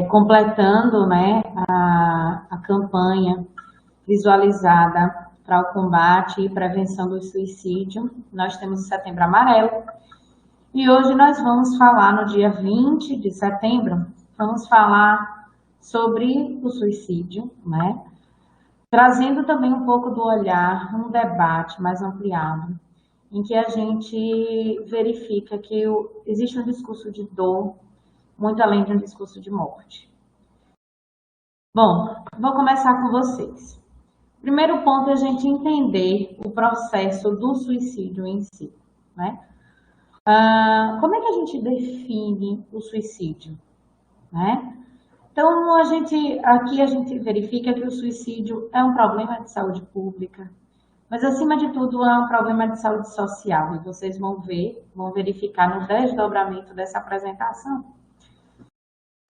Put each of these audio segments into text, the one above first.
completando, né, a campanha visualizada para o combate e prevenção do suicídio. Nós temos o Setembro Amarelo e hoje nós vamos falar, no dia 20 de setembro, vamos falar sobre o suicídio, né, trazendo também um pouco do olhar, um debate mais ampliado, em que a gente verifica que existe um discurso de dor muito além de um discurso de morte. Bom, vou começar com vocês. Primeiro ponto é a gente entender o processo do suicídio em si, né? Como é que a gente define o suicídio, né? Então, aqui a gente verifica que o suicídio é um problema de saúde pública, mas acima de tudo é um problema de saúde social, e vocês vão verificar no desdobramento dessa apresentação,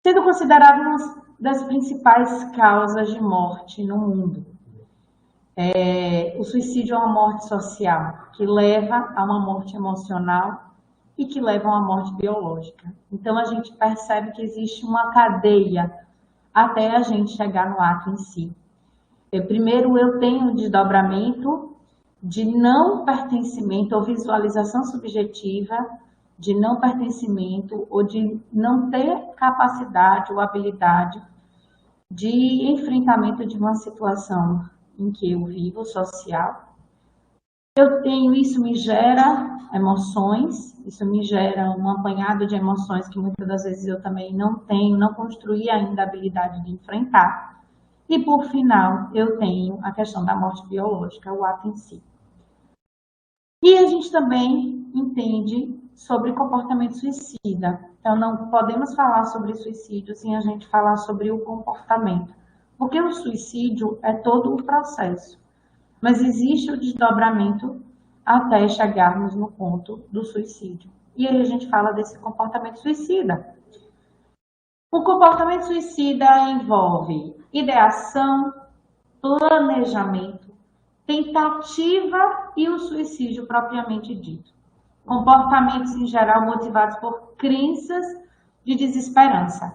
sendo considerado uma das principais causas de morte no mundo. O suicídio é uma morte social, que leva a uma morte emocional e que leva a uma morte biológica. Então, a gente percebe que existe uma cadeia até a gente chegar no ato em si. Primeiro, eu tenho um desdobramento de não pertencimento ou visualização subjetiva de não pertencimento ou de não ter capacidade ou habilidade de enfrentamento de uma situação em que eu vivo, social. Isso me gera emoções, isso me gera um apanhado de emoções que muitas das vezes eu também não construí ainda a habilidade de enfrentar. E por final, eu tenho a questão da morte biológica, o ato em si. E a gente também entende sobre comportamento suicida. Então, não podemos falar sobre suicídio sem a gente falar sobre o comportamento. Porque o suicídio é todo o processo. Mas existe o desdobramento até chegarmos no ponto do suicídio. E aí a gente fala desse comportamento suicida. O comportamento suicida envolve ideação, planejamento, tentativa e o suicídio propriamente dito. Comportamentos em geral motivados por crenças de desesperança.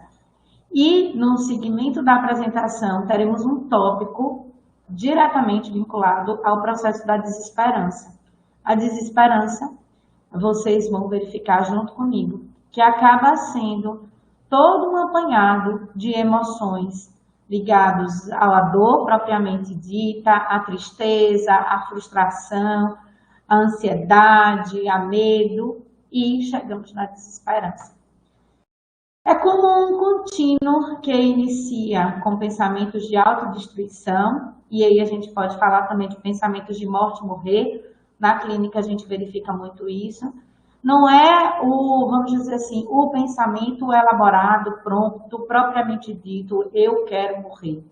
E no segmento da apresentação teremos um tópico diretamente vinculado ao processo da desesperança. A desesperança, vocês vão verificar junto comigo, que acaba sendo todo um apanhado de emoções ligados à dor propriamente dita, à tristeza, à frustração, à ansiedade, a medo e chegamos na desesperança. É como um contínuo que inicia com pensamentos de autodestruição, e aí a gente pode falar também de pensamentos de morte e morrer. Na clínica a gente verifica muito isso. Não é vamos dizer assim, o pensamento elaborado, pronto, propriamente dito, eu quero morrer.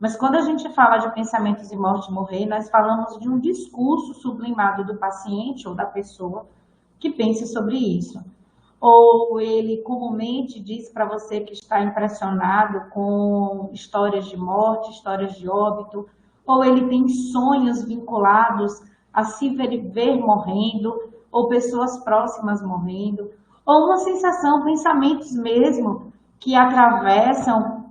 Mas quando a gente fala de pensamentos de morte e morrer, nós falamos de um discurso sublimado do paciente ou da pessoa que pense sobre isso. Ou ele comumente diz para você que está impressionado com histórias de morte, histórias de óbito, ou ele tem sonhos vinculados a se ver morrendo, ou pessoas próximas morrendo, ou uma sensação, pensamentos mesmo que atravessam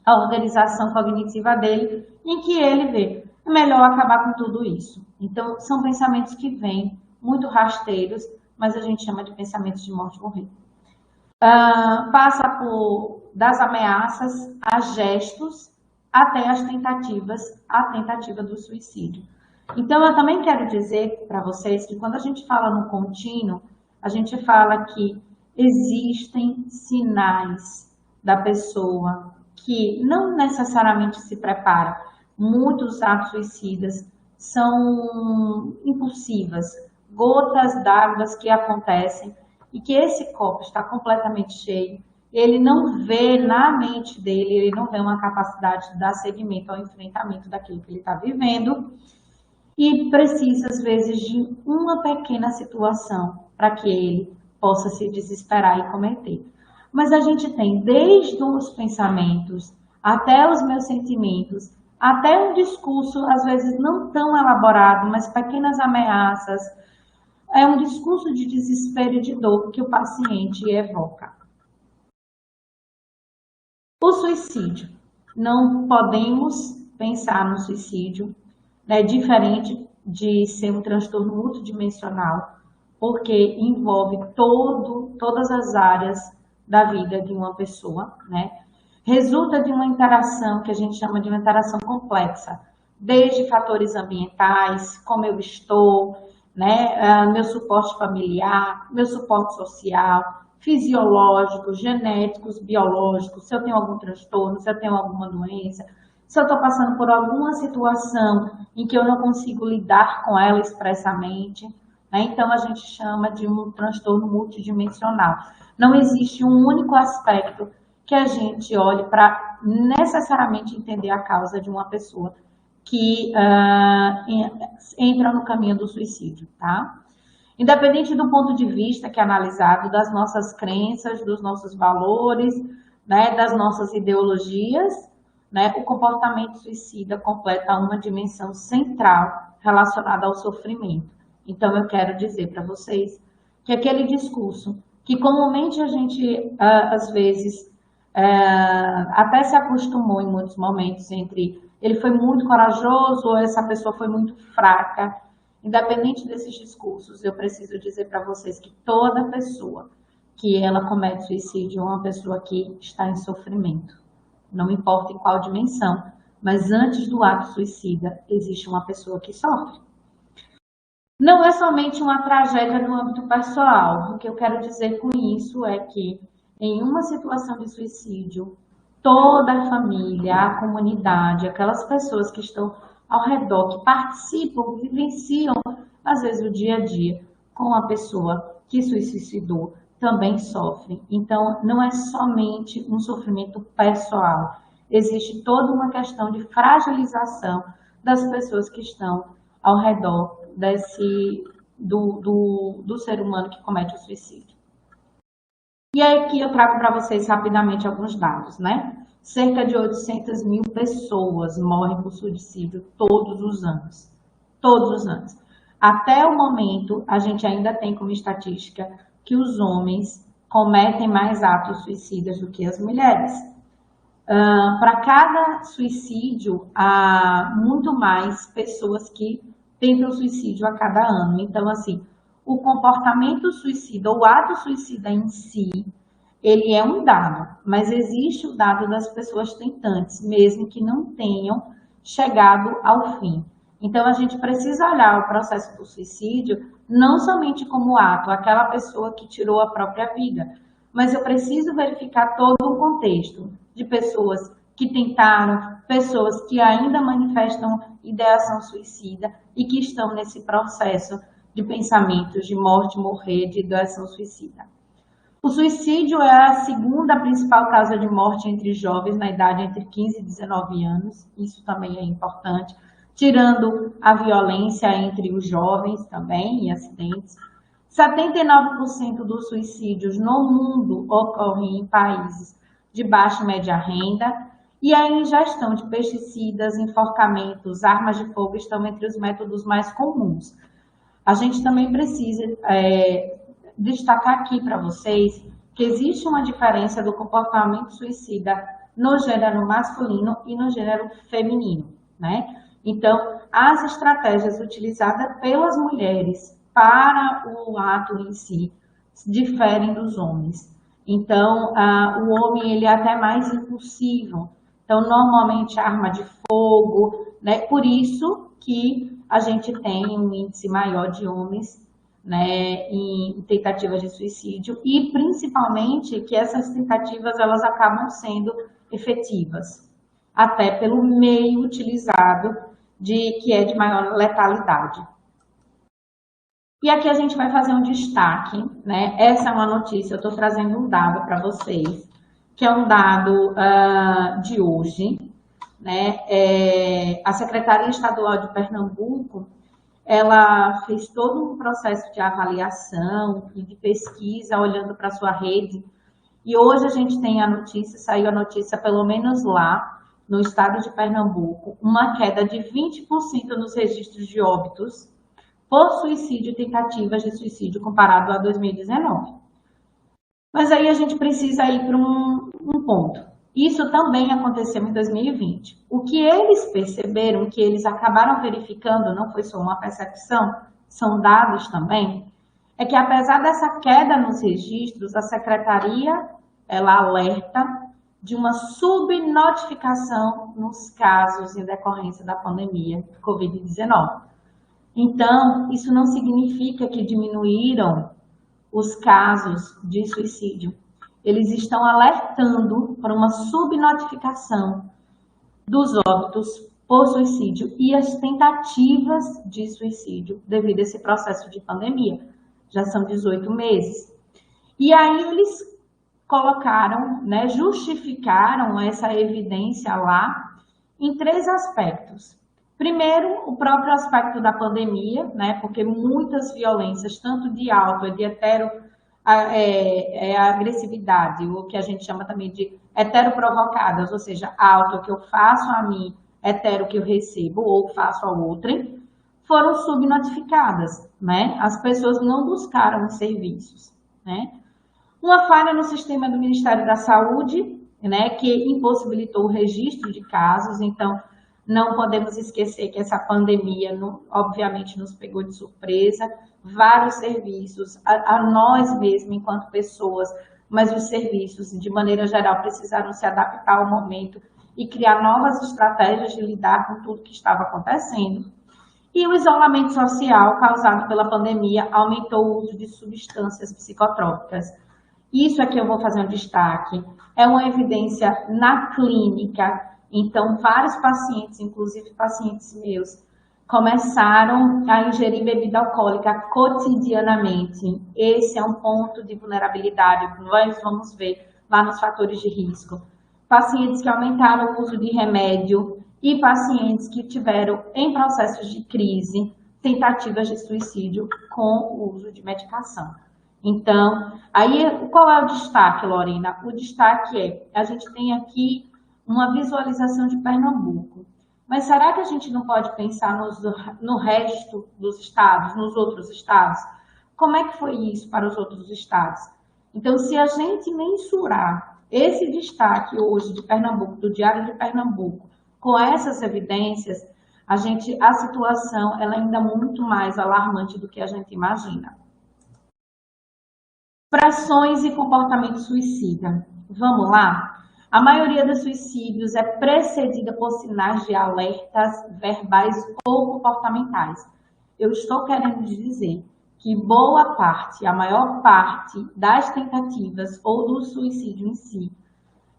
a organização cognitiva dele, em que ele vê, é melhor acabar com tudo isso. Então, são pensamentos que vêm muito rasteiros, mas a gente chama de pensamentos de morte e morrer. Passa das ameaças a gestos, até a tentativa do suicídio. Então, eu também quero dizer para vocês que quando a gente fala no contínuo, a gente fala que existem sinais da pessoa que não necessariamente se prepara. Muitos atos suicidas são impulsivas, gotas d'água que acontecem e que esse copo está completamente cheio, ele não vê na mente dele, ele não vê uma capacidade de dar seguimento ao enfrentamento daquilo que ele está vivendo, e precisa, às vezes, de uma pequena situação para que ele possa se desesperar e cometer. Mas a gente tem desde os pensamentos até os meus sentimentos, até um discurso, às vezes não tão elaborado, mas pequenas ameaças. É um discurso de desespero e de dor que o paciente evoca. O suicídio. Não podemos pensar no suicídio, né, diferente de ser um transtorno multidimensional, porque envolve todas as áreas da vida de uma pessoa, né? Resulta de uma interação que a gente chama de uma interação complexa, desde fatores ambientais, como eu estou, né, meu suporte familiar, meu suporte social, fisiológicos, genéticos, biológicos, se eu tenho algum transtorno, se eu tenho alguma doença, se eu estou passando por alguma situação em que eu não consigo lidar com ela expressamente, né? Então a gente chama de um transtorno multidimensional. Não existe um único aspecto que a gente olhe para necessariamente entender a causa de uma pessoa que entra no caminho do suicídio, tá? Independente do ponto de vista que é analisado, das nossas crenças, dos nossos valores, né, das nossas ideologias, né, o comportamento suicida completa uma dimensão central relacionada ao sofrimento. Então, eu quero dizer para vocês que aquele discurso que comumente a gente, às vezes, até se acostumou em muitos momentos entre ele foi muito corajoso ou essa pessoa foi muito fraca, independente desses discursos, eu preciso dizer para vocês que toda pessoa que ela comete suicídio é uma pessoa que está em sofrimento. Não importa em qual dimensão, mas antes do ato suicida, existe uma pessoa que sofre. Não é somente uma tragédia no âmbito pessoal. O que eu quero dizer com isso é que, em uma situação de suicídio, toda a família, a comunidade, aquelas pessoas que estão ao redor, que participam, vivenciam, às vezes, o dia a dia com a pessoa que se suicidou, também sofrem. Então, não é somente um sofrimento pessoal. Existe toda uma questão de fragilização das pessoas que estão ao redor do ser humano que comete o suicídio. E aí aqui eu trago para vocês rapidamente alguns dados, né? Cerca de 800 mil pessoas morrem por suicídio todos os anos. Todos os anos. Até o momento, a gente ainda tem como estatística que os homens cometem mais atos suicidas do que as mulheres. Para cada suicídio, há muito mais pessoas que tentam suicídio a cada ano. Então, assim, o comportamento suicida, o ato suicida em si, ele é um dado, mas existe o dado das pessoas tentantes, mesmo que não tenham chegado ao fim. Então, a gente precisa olhar o processo do suicídio não somente como ato, aquela pessoa que tirou a própria vida, mas eu preciso verificar todo o contexto de pessoas que tentaram, pessoas que ainda manifestam ideação suicida e que estão nesse processo de pensamentos de morte, morrer, de ideação suicida. O suicídio é a segunda principal causa de morte entre jovens na idade entre 15 e 19 anos, isso também é importante, tirando a violência entre os jovens também e acidentes. 79% dos suicídios no mundo ocorrem em países de baixa e média renda, e a ingestão de pesticidas, enforcamentos, armas de fogo estão entre os métodos mais comuns. A gente também precisa destacar aqui para vocês que existe uma diferença do comportamento suicida no gênero masculino e no gênero feminino, né? Então, as estratégias utilizadas pelas mulheres para o ato em si diferem dos homens. Então, o homem ele é até mais impulsivo. Então, normalmente arma de fogo, né? Por isso que a gente tem um índice maior de homens, né, em tentativas de suicídio e principalmente que essas tentativas elas acabam sendo efetivas, até pelo meio utilizado que é de maior letalidade. E aqui a gente vai fazer um destaque, né? Essa é uma notícia, eu estou trazendo um dado para vocês, que é um dado de hoje, né? A Secretaria Estadual de Pernambuco, ela fez todo um processo de avaliação e de pesquisa, olhando para a sua rede, e hoje a gente tem a notícia, saiu a notícia, pelo menos lá, no estado de Pernambuco, uma queda de 20% nos registros de óbitos por suicídio e tentativas de suicídio comparado a 2019. Mas aí a gente precisa ir para um ponto. Isso também aconteceu em 2020. O que eles perceberam, que eles acabaram verificando, não foi só uma percepção, são dados também, é que apesar dessa queda nos registros, a secretaria ela alerta de uma subnotificação nos casos em decorrência da pandemia Covid-19. Então, isso não significa que diminuíram os casos de suicídio. Eles estão alertando para uma subnotificação dos óbitos por suicídio e as tentativas de suicídio devido a esse processo de pandemia. Já são 18 meses. E aí eles colocaram, né, justificaram essa evidência lá em 3 aspectos. Primeiro, o próprio aspecto da pandemia, né, porque muitas violências, tanto de auto, de agressividade, o que a gente chama também de heteroprovocadas, ou seja, auto que eu faço a mim, hetero que eu recebo ou faço a outrem, foram subnotificadas, né? As pessoas não buscaram os serviços, né? Uma falha no sistema do Ministério da Saúde, né, que impossibilitou o registro de casos, então não podemos esquecer que essa pandemia, obviamente, nos pegou de surpresa, vários serviços, a nós mesmos, enquanto pessoas, mas os serviços, de maneira geral, precisaram se adaptar ao momento e criar novas estratégias de lidar com tudo que estava acontecendo. E o isolamento social causado pela pandemia aumentou o uso de substâncias psicotrópicas. Isso aqui eu vou fazer um destaque, é uma evidência na clínica. Então, vários pacientes, inclusive pacientes meus, começaram a ingerir bebida alcoólica cotidianamente. Esse é um ponto de vulnerabilidade, nós vamos ver lá nos fatores de risco. Pacientes que aumentaram o uso de remédio e pacientes que tiveram, em processos de crise, tentativas de suicídio com o uso de medicação. Então, aí qual é o destaque, Lorena? O destaque é, a gente tem aqui uma visualização de Pernambuco. Mas será que a gente não pode pensar no resto dos estados, nos outros estados? Como é que foi isso para os outros estados? Então, se a gente mensurar esse destaque hoje de Pernambuco, do Diário de Pernambuco, com essas evidências, a situação ela é ainda muito mais alarmante do que a gente imagina. Pressões e comportamento suicida. Vamos lá? A maioria dos suicídios é precedida por sinais de alertas verbais ou comportamentais. Eu estou querendo dizer que boa parte, a maior parte das tentativas ou do suicídio em si,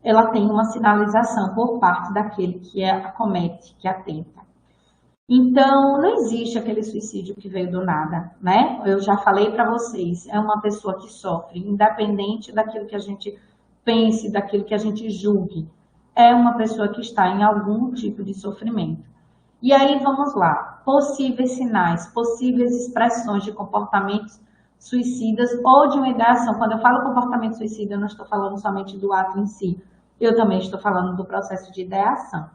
ela tem uma sinalização por parte daquele que acomete, que atenta. Então, não existe aquele suicídio que veio do nada, né? Eu já falei para vocês, é uma pessoa que sofre, independente daquilo que a gente pense, daquilo que a gente julgue. É uma pessoa que está em algum tipo de sofrimento. E aí, vamos lá. Possíveis sinais, possíveis expressões de comportamentos suicidas ou de uma ideação. Quando eu falo comportamento suicida, eu não estou falando somente do ato em si. Eu também estou falando do processo de ideação.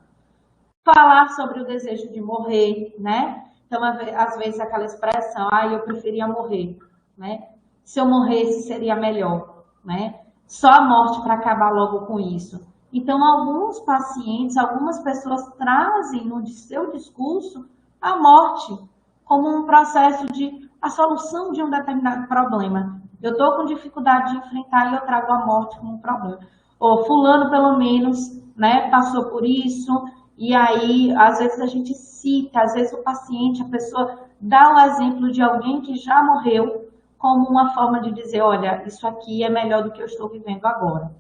Falar sobre o desejo de morrer, né? Então, às vezes, aquela expressão, eu preferia morrer, né? Se eu morresse, seria melhor, né? Só a morte para acabar logo com isso. Então, alguns pacientes, algumas pessoas trazem no seu discurso a morte como um processo de a solução de um determinado problema. Eu estou com dificuldade de enfrentar e eu trago a morte como um problema. Ou fulano, pelo menos, né, passou por isso, e aí, às vezes a gente cita, às vezes o paciente, a pessoa dá um exemplo de alguém que já morreu, como uma forma de dizer, olha, isso aqui é melhor do que eu estou vivendo agora.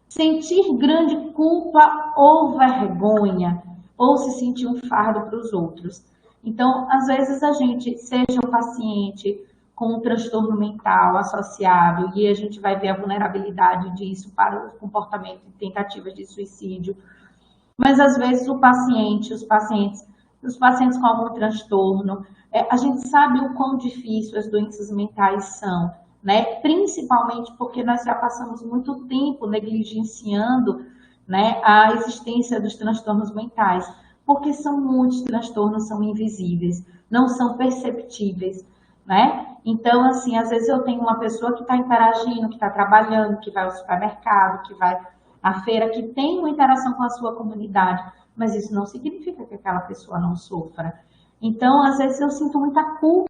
Sentir grande culpa ou vergonha, ou se sentir um fardo para os outros. Então, às vezes a gente, seja um paciente com um transtorno mental associado, e a gente vai ver a vulnerabilidade disso para o comportamento de tentativas de suicídio, mas às vezes os pacientes com algum transtorno, a gente sabe o quão difícil as doenças mentais são, né? Principalmente porque nós já passamos muito tempo negligenciando, né, a existência dos transtornos mentais, porque são muitos transtornos, são invisíveis, não são perceptíveis, né? Então, assim, às vezes eu tenho uma pessoa que está interagindo, que está trabalhando, que vai ao supermercado, que vai a feira que tem uma interação com a sua comunidade, mas isso não significa que aquela pessoa não sofra. Então, às vezes eu sinto muita culpa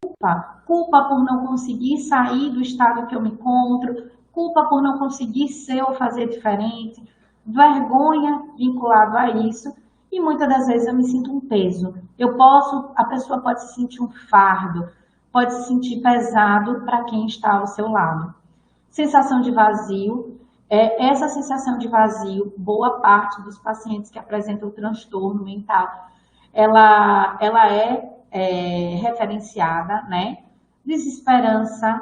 por não conseguir sair do estado que eu me encontro, culpa por não conseguir ser ou fazer diferente, vergonha vinculado a isso, e muitas das vezes eu me sinto um peso. A pessoa pode se sentir um fardo, pode se sentir pesado para quem está ao seu lado. Sensação de vazio. Essa sensação de vazio, boa parte dos pacientes que apresentam transtorno mental, ela é referenciada, né? Desesperança,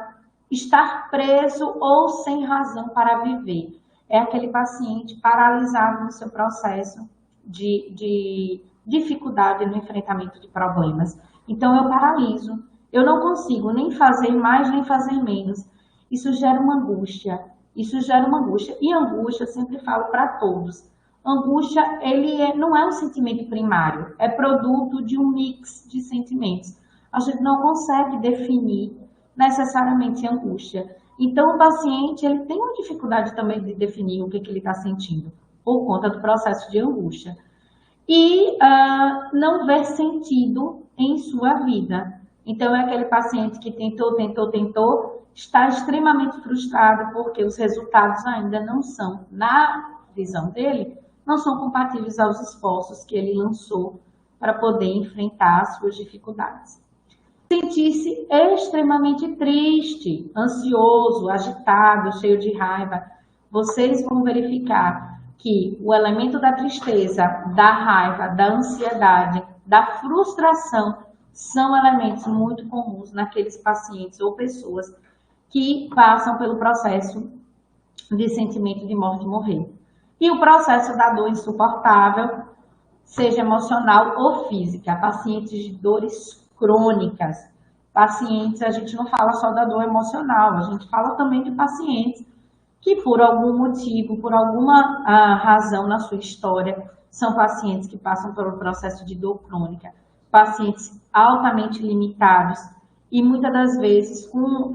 estar preso ou sem razão para viver. É aquele paciente paralisado no seu processo de dificuldade no enfrentamento de problemas. Então, eu paraliso. Eu não consigo nem fazer mais, nem fazer menos. Isso gera uma angústia. E angústia, eu sempre falo para todos. Angústia, não é um sentimento primário. É produto de um mix de sentimentos. A gente não consegue definir necessariamente angústia. Então, o paciente ele tem uma dificuldade também de definir o que ele está sentindo, por conta do processo de angústia. E não ver sentido em sua vida. Então, é aquele paciente que tentou, está extremamente frustrado porque os resultados ainda não são, na visão dele, não são compatíveis aos esforços que ele lançou para poder enfrentar as suas dificuldades. Sentir-se extremamente triste, ansioso, agitado, cheio de raiva. Vocês vão verificar que o elemento da tristeza, da raiva, da ansiedade, da frustração são elementos muito comuns naqueles pacientes ou pessoas que passam pelo processo de sentimento de morte e morrer. E o processo da dor insuportável, seja emocional ou física, pacientes de dores crônicas, pacientes, a gente não fala só da dor emocional, a gente fala também de pacientes que por algum motivo, por alguma razão na sua história, são pacientes que passam pelo processo de dor crônica, pacientes altamente limitados e muitas das vezes com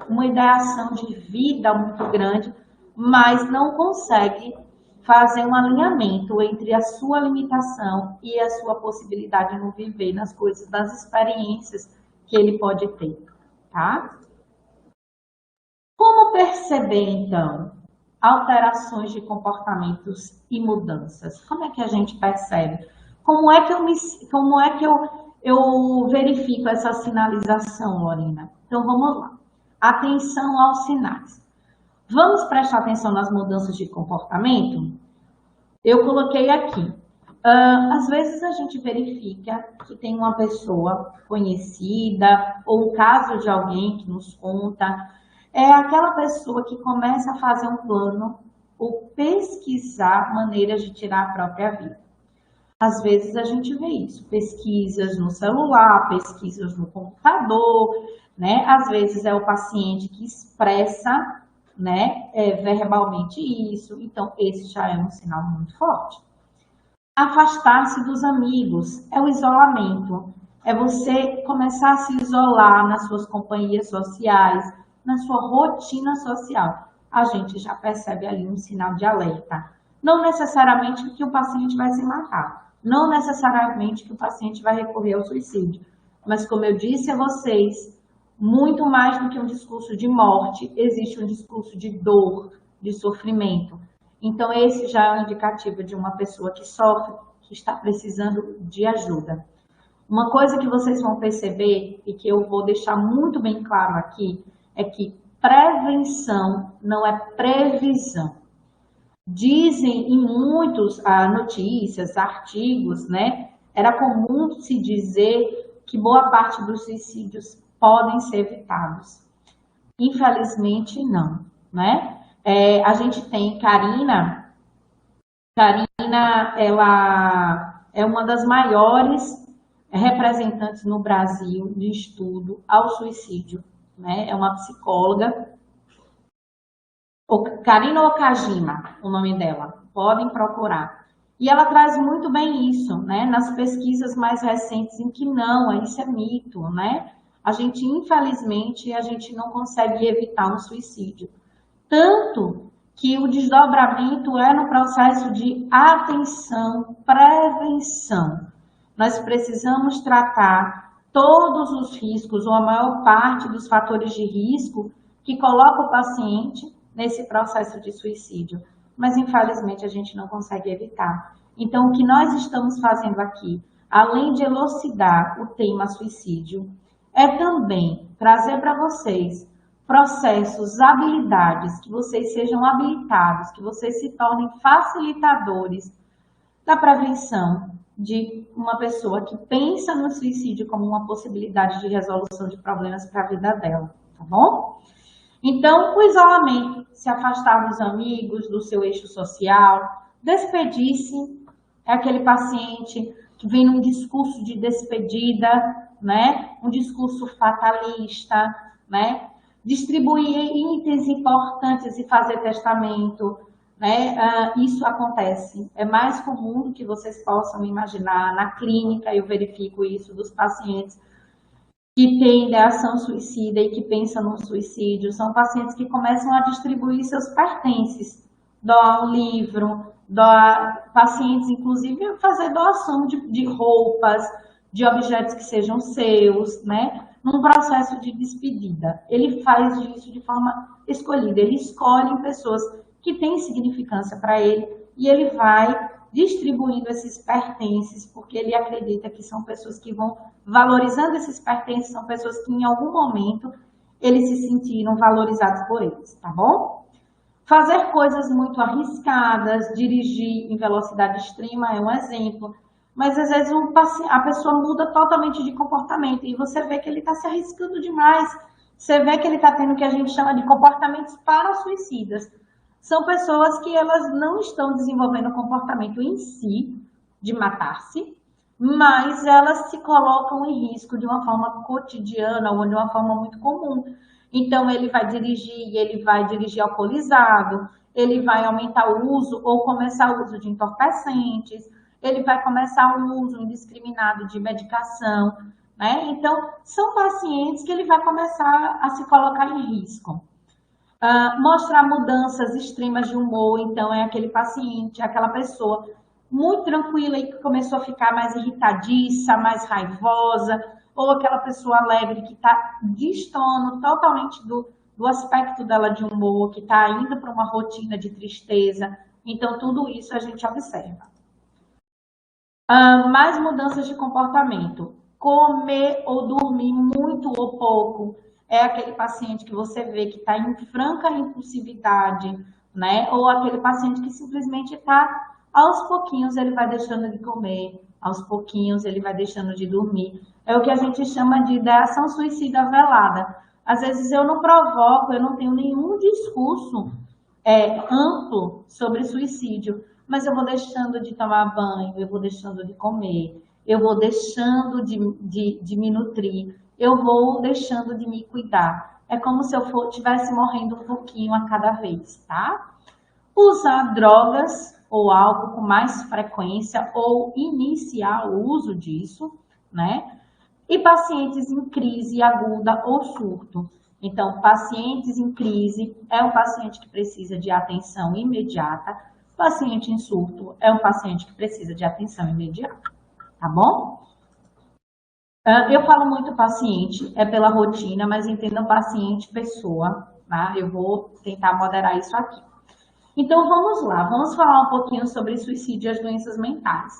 uma ideação de vida muito grande, mas não consegue fazer um alinhamento entre a sua limitação e a sua possibilidade de não viver nas coisas, nas experiências que ele pode ter, tá? Como perceber, então, alterações de comportamentos e mudanças? Como é que a gente percebe? Como é que eu verifico essa sinalização, Lorena? Então, vamos lá. Atenção aos sinais. Vamos prestar atenção nas mudanças de comportamento? Eu coloquei aqui. Às vezes a gente verifica que tem uma pessoa conhecida ou um caso de alguém que nos conta. É aquela pessoa que começa a fazer um plano ou pesquisar maneiras de tirar a própria vida. Às vezes a gente vê isso, pesquisas no celular, pesquisas no computador, né? Às vezes é o paciente que expressa, né, verbalmente isso, então esse já é um sinal muito forte. Afastar-se dos amigos é o isolamento, é você começar a se isolar nas suas companhias sociais, na sua rotina social. A gente já percebe ali um sinal de alerta. Não necessariamente que o paciente vai se matar, não necessariamente que o paciente vai recorrer ao suicídio, mas como eu disse a vocês, muito mais do que um discurso de morte, existe um discurso de dor, de sofrimento. Então, esse já é um indicativo de uma pessoa que sofre, que está precisando de ajuda. Uma coisa que vocês vão perceber, e que eu vou deixar muito bem claro aqui, é que prevenção não é previsão. Dizem em muitas notícias, artigos, né? Era comum se dizer que boa parte dos suicídios podem ser evitados. Infelizmente, não, né? A gente tem Karina, ela é uma das maiores representantes no Brasil de estudo ao suicídio, né? É uma psicóloga, Karina Okajima, o nome dela, podem procurar. E ela traz muito bem isso, né? Nas pesquisas mais recentes em que não, isso é mito, né? Infelizmente, a gente não consegue evitar um suicídio. Tanto que o desdobramento é no processo de atenção, prevenção. Nós precisamos tratar todos os riscos, ou a maior parte dos fatores de risco que coloca o paciente nesse processo de suicídio. Mas, infelizmente, a gente não consegue evitar. Então, o que nós estamos fazendo aqui, além de elucidar o tema suicídio, é também trazer para vocês processos, habilidades, que vocês sejam habilitados, que vocês se tornem facilitadores da prevenção de uma pessoa que pensa no suicídio como uma possibilidade de resolução de problemas para a vida dela, tá bom? Então, o isolamento, se afastar dos amigos, do seu eixo social, despedir-se, é aquele paciente que vem num discurso de despedida, né? Um discurso fatalista, né? Distribuir itens importantes e fazer testamento, né? Isso acontece, é mais comum do que vocês possam imaginar. Na clínica eu verifico isso dos pacientes que têm ideação suicida e que pensam no suicídio. São pacientes que começam a distribuir seus pertences, doar um livro, doar, pacientes inclusive a fazer doação de roupas, de objetos que sejam seus, né? Num processo de despedida. Ele faz isso de forma escolhida, ele escolhe pessoas que têm significância para ele e ele vai distribuindo esses pertences, porque ele acredita que são pessoas que vão valorizando esses pertences, são pessoas que em algum momento eles se sentiram valorizados por eles, tá bom? Fazer coisas muito arriscadas, dirigir em velocidade extrema é um exemplo, mas às vezes a pessoa muda totalmente de comportamento e você vê que ele está se arriscando demais, você vê que ele está tendo o que a gente chama de comportamentos parasuicidas. São pessoas que elas não estão desenvolvendo o comportamento em si de matar-se, mas elas se colocam em risco de uma forma cotidiana ou de uma forma muito comum. Então, ele vai dirigir alcoolizado, ele vai aumentar o uso ou começar o uso de entorpecentes, ele vai começar o uso indiscriminado de medicação, né? Então, são pacientes que ele vai começar a se colocar em risco. Mostrar mudanças extremas de humor, então é aquele paciente, aquela pessoa muito tranquila e que começou a ficar mais irritadiça, mais raivosa, ou aquela pessoa alegre que está destoando totalmente do aspecto dela de humor, que está indo para uma rotina de tristeza. Então, tudo isso a gente observa. Mais mudanças de comportamento. Comer ou dormir muito ou pouco. É aquele paciente que você vê que está em franca impulsividade, né? Ou aquele paciente que simplesmente está, aos pouquinhos ele vai deixando de comer, aos pouquinhos ele vai deixando de dormir. É o que a gente chama de ideação suicida velada. Às vezes eu não provoco, eu não tenho nenhum discurso amplo sobre suicídio, mas eu vou deixando de tomar banho, eu vou deixando de comer, eu vou deixando de me nutrir, eu vou deixando de me cuidar. É como se eu estivesse morrendo um pouquinho a cada vez, tá? Usar drogas ou álcool com mais frequência ou iniciar o uso disso, né? E pacientes em crise aguda ou surto. Então, pacientes em crise é um paciente que precisa de atenção imediata. Paciente em surto é um paciente que precisa de atenção imediata, tá bom? Eu falo muito paciente, é pela rotina, mas entendam paciente, pessoa, tá? Eu vou tentar moderar isso aqui. Então, vamos lá, vamos falar um pouquinho sobre suicídio e as doenças mentais.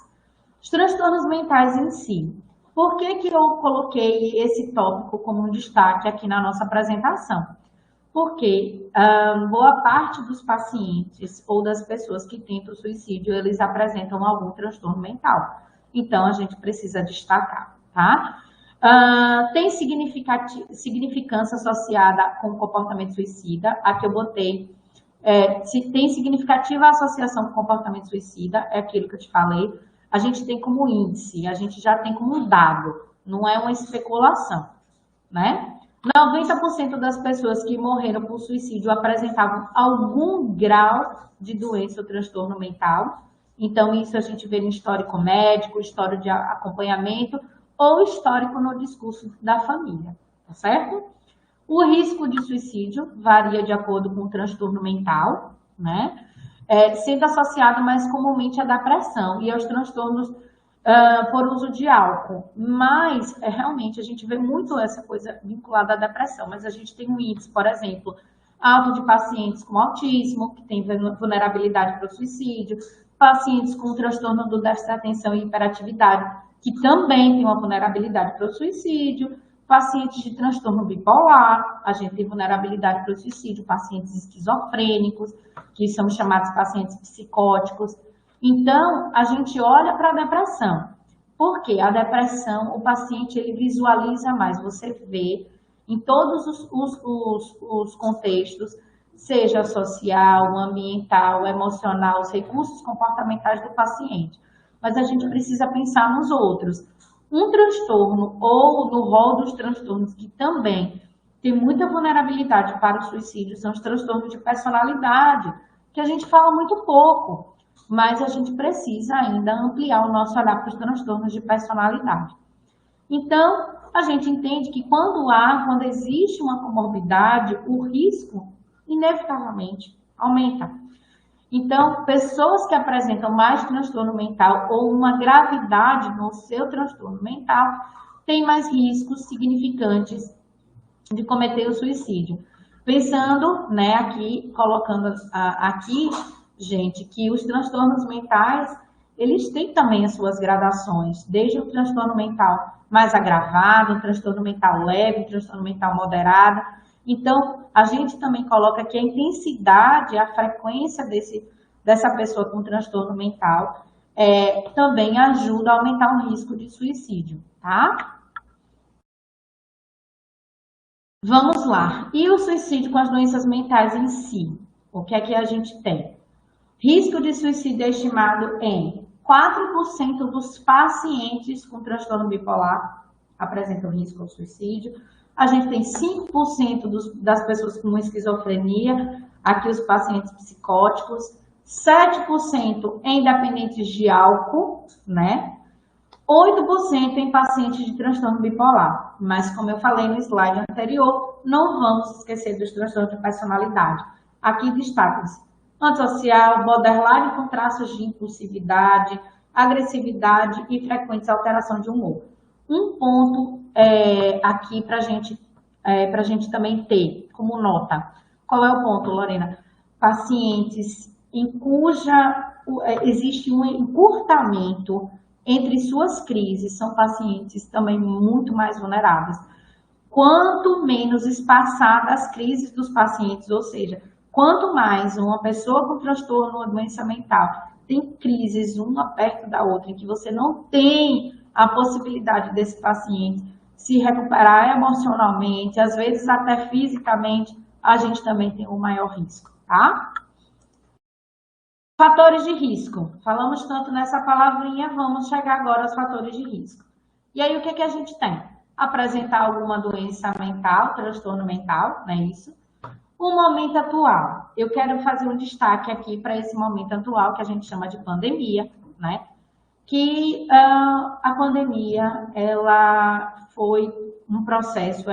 Os transtornos mentais em si. Por que que eu coloquei esse tópico como um destaque aqui na nossa apresentação? Porque boa parte dos pacientes ou das pessoas que tentam suicídio, eles apresentam algum transtorno mental. Então, a gente precisa destacar, tá? Tem significância associada com o comportamento suicida. Aqui eu botei, se tem significativa associação com o comportamento suicida, é aquilo que eu te falei. A gente tem como índice, a gente já tem como dado, não é uma especulação, né? 90% das pessoas que morreram por suicídio apresentavam algum grau de doença ou transtorno mental. Então, isso a gente vê no histórico médico, histórico de acompanhamento ou histórico no discurso da família, tá certo? O risco de suicídio varia de acordo com o transtorno mental, né? Sendo associado mais comumente à depressão e aos transtornos por uso de álcool. Mas, realmente, a gente vê muito essa coisa vinculada à depressão, mas a gente tem um índice, por exemplo, alto de pacientes com autismo, que tem vulnerabilidade para o suicídio, pacientes com transtorno do déficit de atenção e hiperatividade, que também tem uma vulnerabilidade para o suicídio, pacientes de transtorno bipolar, a gente tem vulnerabilidade para o suicídio, pacientes esquizofrênicos, que são chamados pacientes psicóticos. Então, a gente olha para a depressão. Por quê? A depressão, o paciente ele visualiza mais, você vê em todos os contextos, seja social, ambiental, emocional, os recursos comportamentais do paciente. Mas a gente precisa pensar nos outros. Um transtorno, ou no rol dos transtornos, que também tem muita vulnerabilidade para o suicídio, são os transtornos de personalidade, que a gente fala muito pouco, mas a gente precisa ainda ampliar o nosso olhar para os transtornos de personalidade. Então, a gente entende que quando existe uma comorbidade, o risco, inevitavelmente, aumenta. Então, pessoas que apresentam mais transtorno mental ou uma gravidade no seu transtorno mental têm mais riscos significantes de cometer o suicídio. Pensando, né, aqui, colocando aqui, gente, que os transtornos mentais, eles têm também as suas gradações, desde o transtorno mental mais agravado, um transtorno mental leve, um transtorno mental moderado. Então, a gente também coloca que a intensidade, a frequência dessa pessoa com transtorno mental também ajuda a aumentar o risco de suicídio, tá? Vamos lá. E o suicídio com as doenças mentais em si? O que é que a gente tem? Risco de suicídio é estimado em 4% dos pacientes com transtorno bipolar apresentam risco ao suicídio. A gente tem 5% das pessoas com esquizofrenia, aqui os pacientes psicóticos, 7% em dependentes de álcool, né? 8% em pacientes de transtorno bipolar. Mas, como eu falei no slide anterior, não vamos esquecer dos transtornos de personalidade. Aqui destacam-se antissocial, borderline com traços de impulsividade, agressividade e frequentes alterações de humor. Um ponto aqui para a gente também ter como nota. Qual é o ponto, Lorena? Pacientes em cuja existe um encurtamento entre suas crises, são pacientes também muito mais vulneráveis. Quanto menos espaçadas as crises dos pacientes, ou seja, quanto mais uma pessoa com transtorno ou doença mental tem crises uma perto da outra, em que você não tem a possibilidade desse paciente se recuperar emocionalmente, às vezes até fisicamente, a gente também tem um maior risco, tá? Fatores de risco. Falamos tanto nessa palavrinha, vamos chegar agora aos fatores de risco. E aí, o que a gente tem? Apresentar alguma doença mental, transtorno mental, não é isso? O momento atual. Eu quero fazer um destaque aqui para esse momento atual, que a gente chama de pandemia, né? Que a pandemia, ela foi um processo,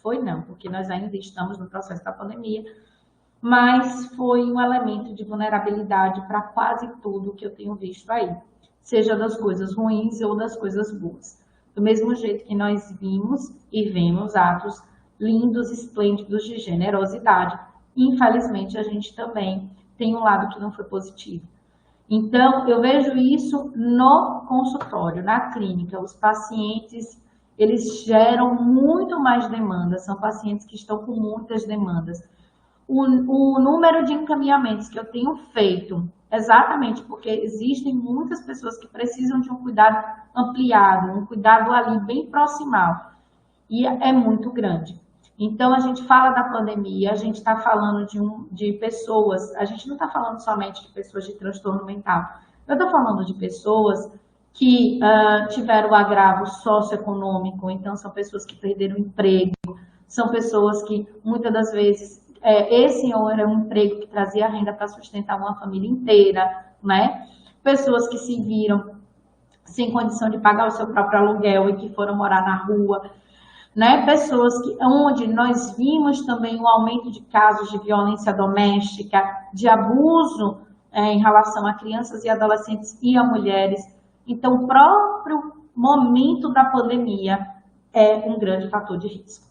foi não, porque nós ainda estamos no processo da pandemia, mas foi um elemento de vulnerabilidade para quase tudo que eu tenho visto aí, seja das coisas ruins ou das coisas boas. Do mesmo jeito que nós vimos e vemos atos lindos, esplêndidos de generosidade, infelizmente a gente também tem um lado que não foi positivo. Então, eu vejo isso no consultório, na clínica. Os pacientes, eles geram muito mais demandas, são pacientes que estão com muitas demandas. O número de encaminhamentos que eu tenho feito, exatamente porque existem muitas pessoas que precisam de um cuidado ampliado, um cuidado ali bem proximal, e é muito grande. Então, a gente fala da pandemia, a gente está falando de pessoas, a gente não está falando somente de pessoas de transtorno mental, eu estou falando de pessoas que tiveram agravo socioeconômico, então são pessoas que perderam o emprego, são pessoas que muitas das vezes esse era um emprego que trazia renda para sustentar uma família inteira, né? Pessoas que se viram sem condição de pagar o seu próprio aluguel e que foram morar na rua. né? Pessoas onde nós vimos também o aumento de casos de violência doméstica, de abuso em relação a crianças e adolescentes e a mulheres. Então, o próprio momento da pandemia é um grande fator de risco.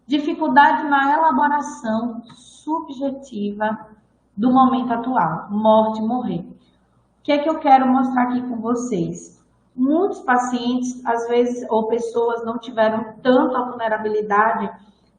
Dificuldade na elaboração subjetiva do momento atual, morte e morrer. O que é que eu quero mostrar aqui com vocês? Muitos pacientes, às vezes, ou pessoas não tiveram tanto a vulnerabilidade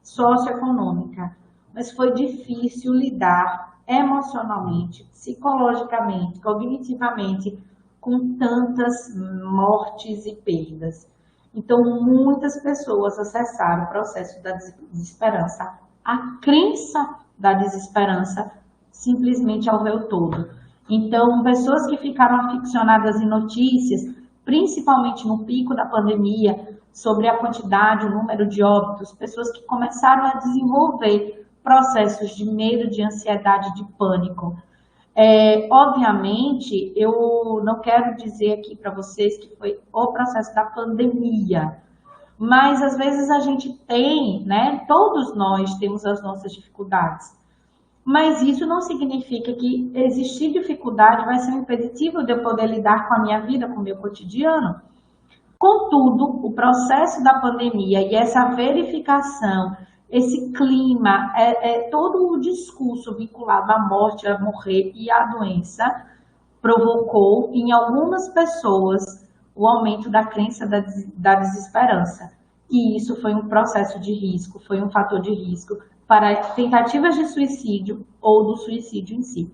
socioeconômica, mas foi difícil lidar emocionalmente, psicologicamente, cognitivamente, com tantas mortes e perdas. Então, muitas pessoas acessaram o processo da desesperança. A crença da desesperança simplesmente ao véu todo. Então, pessoas que ficaram aficionadas em notícias, principalmente no pico da pandemia, sobre a quantidade, o número de óbitos, pessoas que começaram a desenvolver processos de medo, de ansiedade, de pânico. Obviamente, eu não quero dizer aqui para vocês que foi o processo da pandemia, mas às vezes a gente tem, né? Todos nós temos as nossas dificuldades. Mas isso não significa que existir dificuldade vai ser um impeditivo de eu poder lidar com a minha vida, com o meu cotidiano. Contudo, o processo da pandemia e essa verificação, esse clima, todo o discurso vinculado à morte, a morrer e à doença, provocou em algumas pessoas o aumento da crença da desesperança. E isso foi um processo de risco, foi um fator de risco para tentativas de suicídio ou do suicídio em si.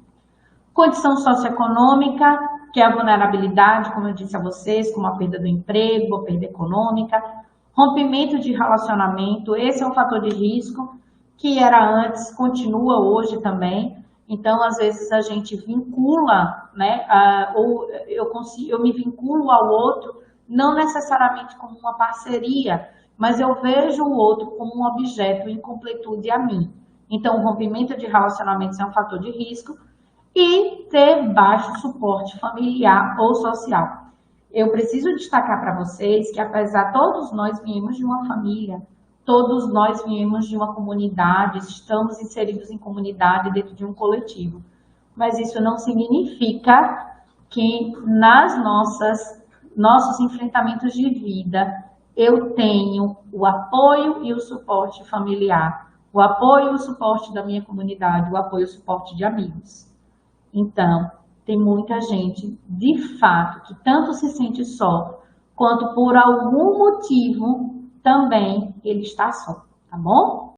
Condição socioeconômica, que é a vulnerabilidade, como eu disse a vocês, como a perda do emprego, a perda econômica, rompimento de relacionamento, esse é um fator de risco, que era antes, continua hoje também. Então, às vezes a gente vincula, né, ou eu me vinculo ao outro, não necessariamente como uma parceria, mas eu vejo o outro como um objeto em completude a mim. Então, o rompimento de relacionamentos é um fator de risco e ter baixo suporte familiar ou social. Eu preciso destacar para vocês que, apesar de todos nós viemos de uma família, todos nós viemos de uma comunidade, estamos inseridos em comunidade dentro de um coletivo, mas isso não significa que nossos enfrentamentos de vida eu tenho o apoio e o suporte familiar, o apoio e o suporte da minha comunidade, o apoio e o suporte de amigos. Então, tem muita gente, de fato, que tanto se sente só, quanto por algum motivo também ele está só, tá bom?